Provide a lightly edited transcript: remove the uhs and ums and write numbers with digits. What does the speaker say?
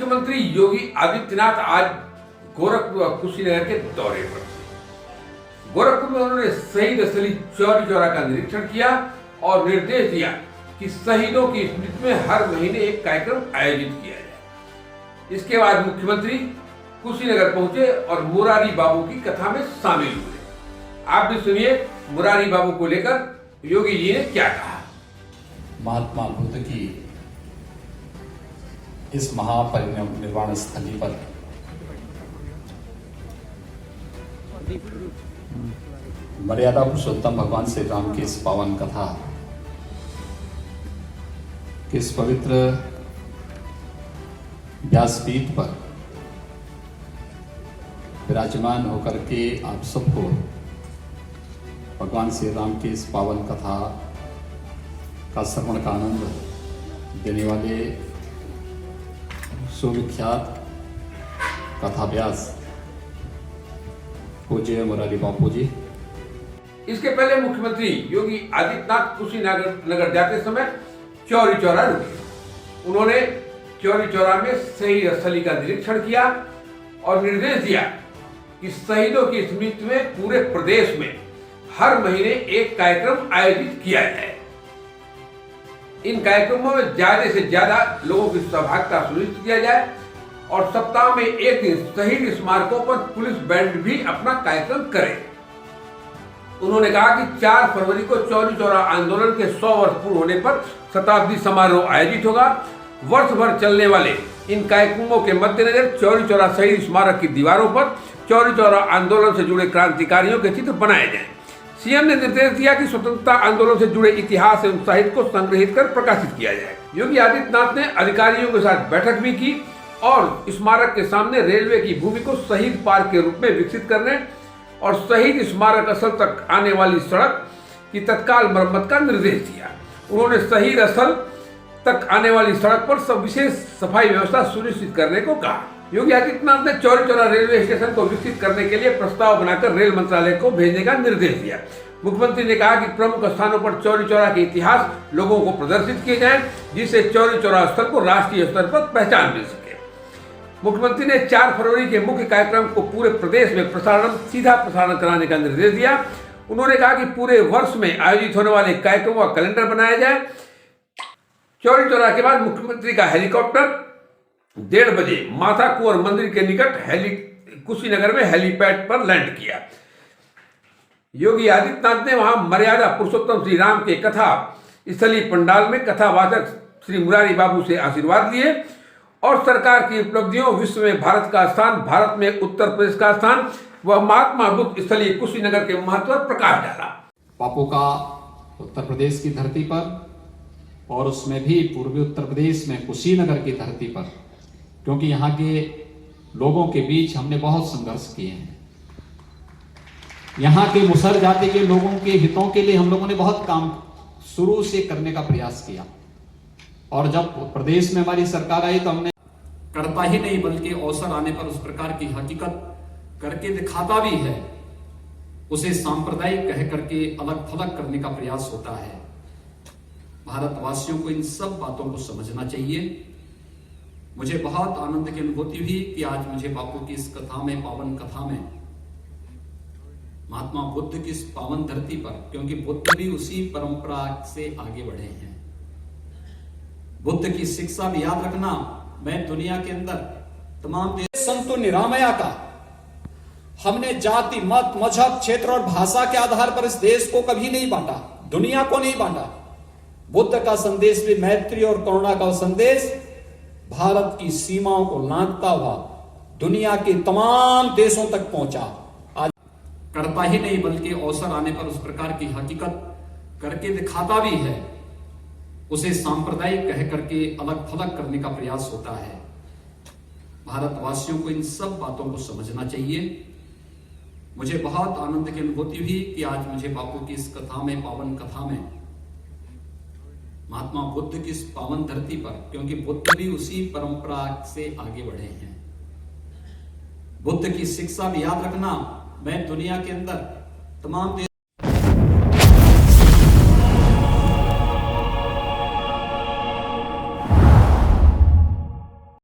मुख्यमंत्री योगी आदित्यनाथ आज गोरखपुर और कुशीनगर के दौरे पर थे। गोरखपुर में उन्होंने शहीद स्थली चौरी चौरा का निरीक्षण किया और निर्देश दिया कि शहीदों की स्मृति में हर महीने एक कार्यक्रम आयोजित किया जाए। इसके बाद मुख्यमंत्री कुशीनगर पहुंचे और मुरारी बाबू की कथा में शामिल हुए। आप भी सुनिए मुरारी बाबू को लेकर योगी जी ने क्या कहा। महात्मा बुद्ध की इस महापरिनिर्वाण स्थली पर मर्यादा पुरुषोत्तम भगवान श्री राम की इस पावन कथा किस पवित्र व्यासपीठ पर विराजमान होकर के आप सबको भगवान श्री राम की इस पावन कथा का श्रवण का आनंद देने वाले सुविख्यात कथा व्यास पूज्य मुरारी बापू जी। इसके पहले मुख्यमंत्री योगी आदित्यनाथ कुशीनगर जाते समय चौरी चौरा रुके। उन्होंने चौरी चौरा में शहीद स्थली का निरीक्षण किया और निर्देश दिया कि शहीदों की स्मृति में पूरे प्रदेश में हर महीने एक कार्यक्रम आयोजित किया जाए। इन कार्यक्रमों में ज्यादा से ज्यादा लोगों की सहभागिता सुनिश्चित किया जाए और सप्ताह में एक दिन शहीद स्मारकों पर पुलिस बैंड भी अपना कार्यक्रम करे। उन्होंने कहा कि 4 फरवरी को चौरी चौरा आंदोलन के 100 वर्ष पूर्ण होने पर शताब्दी समारोह आयोजित होगा। वर्ष भर चलने वाले इन कार्यक्रमों के मद्देनजर चौरी चौरा शहीद स्मारक की दीवारों पर चौरी चौरा आंदोलन से जुड़े क्रांतिकारियों के चित्र बनाए जाएं। सीएम ने निर्देश दिया कि स्वतंत्रता आंदोलन से जुड़े इतिहास एवं साहित्य को संग्रहित कर प्रकाशित किया जाए। योगी आदित्यनाथ ने अधिकारियों के साथ बैठक भी की और स्मारक के सामने रेलवे की भूमि को शहीद पार्क के रूप में विकसित करने और शहीद स्मारक स्थल तक आने वाली सड़क की तत्काल मरम्मत का निर्देश दिया। उन्होंने शहीद स्थल तक आने वाली सड़क पर सब विशेष सफाई व्यवस्था सुनिश्चित करने को कहा। योगी आदित्यनाथ ने चौरी चौरा रेलवे स्टेशन को विकसित करने के लिए प्रस्ताव बनाकर रेल मंत्रालय को भेजने का निर्देश दिया। मुख्यमंत्री ने कहा कि प्रमुख स्थानों पर चौरी चौरा के इतिहास लोगों को प्रदर्शित किए जाएं, जिससे चौरी चौरा स्थल को राष्ट्रीय स्तर पर पहचान मिल सके। मुख्यमंत्री ने 4 फरवरी के मुख्य कार्यक्रम को पूरे प्रदेश में सीधा प्रसारण कराने का निर्देश दिया। उन्होंने कहा कि पूरे वर्ष में आयोजित होने वाले कार्यक्रमों का कैलेंडर बनाया जाए। चौरी चौरा के बाद मुख्यमंत्री का हेलीकॉप्टर 1:30 बजे माता कुंवर मंदिर के निकट कुशीनगर में हेलीपैड पर लैंड किया। योगी आदित्यनाथ ने वहां मर्यादा पुरुषोत्तम श्री राम के कथा स्थली पंडाल में कथावाचक श्री मुरारी बाबू से आशीर्वाद लिए और सरकार की उपलब्धियों, विश्व में भारत का स्थान, भारत में उत्तर प्रदेश का स्थान व महात्मा बुद्ध स्थली कुशीनगर के महत्व पर प्रकाश डाला। बापू का उत्तर प्रदेश की धरती पर और उसमें भी पूर्वी उत्तर प्रदेश में कुशीनगर की धरती पर, क्योंकि यहाँ के लोगों के बीच हमने बहुत संघर्ष किए हैं। यहाँ के मुसहर जाति के लोगों के हितों के लिए हम लोगों ने बहुत काम शुरू से करने का प्रयास किया और जब प्रदेश में हमारी सरकार आई तो हमने करता ही नहीं बल्कि अवसर आने पर उस प्रकार की हकीकत करके दिखाता भी है। उसे सांप्रदायिक कह करके अलग थलग करने का प्रयास होता है। भारतवासियों को इन सब बातों को समझना चाहिए। मुझे बहुत आनंद की अनुभूति हुई कि आज मुझे बापू की इस कथा में, पावन कथा में, महात्मा बुद्ध की इस पावन धरती पर, क्योंकि बुद्ध भी उसी परंपरा से आगे बढ़े हैं। बुद्ध की शिक्षा भी याद रखना, मैं दुनिया के अंदर तमाम संतो निरामया का हमने जाति, मत, मजहब, क्षेत्र और भाषा के आधार पर इस देश को कभी नहीं बांटा, दुनिया को नहीं बांटा। बुद्ध का संदेश भी मैत्री और करुणा का संदेश भारत की सीमाओं को लांघता हुआ दुनिया के तमाम देशों तक पहुंचा। आज करता ही नहीं बल्कि अवसर आने पर उस प्रकार की हकीकत करके दिखाता भी है। उसे सांप्रदायिक कह करके अलग थलग करने का प्रयास होता है। भारतवासियों को इन सब बातों को समझना चाहिए। मुझे बहुत आनंद की अनुभूति हुई कि आज मुझे बापू की इस कथा में, पावन कथा में, महात्मा बुद्ध की इस पावन धरती पर, क्योंकि बुद्ध भी उसी परंपरा से आगे बढ़े हैं। बुद्ध की शिक्षा भी याद रखना, मैं दुनिया के अंदर तमाम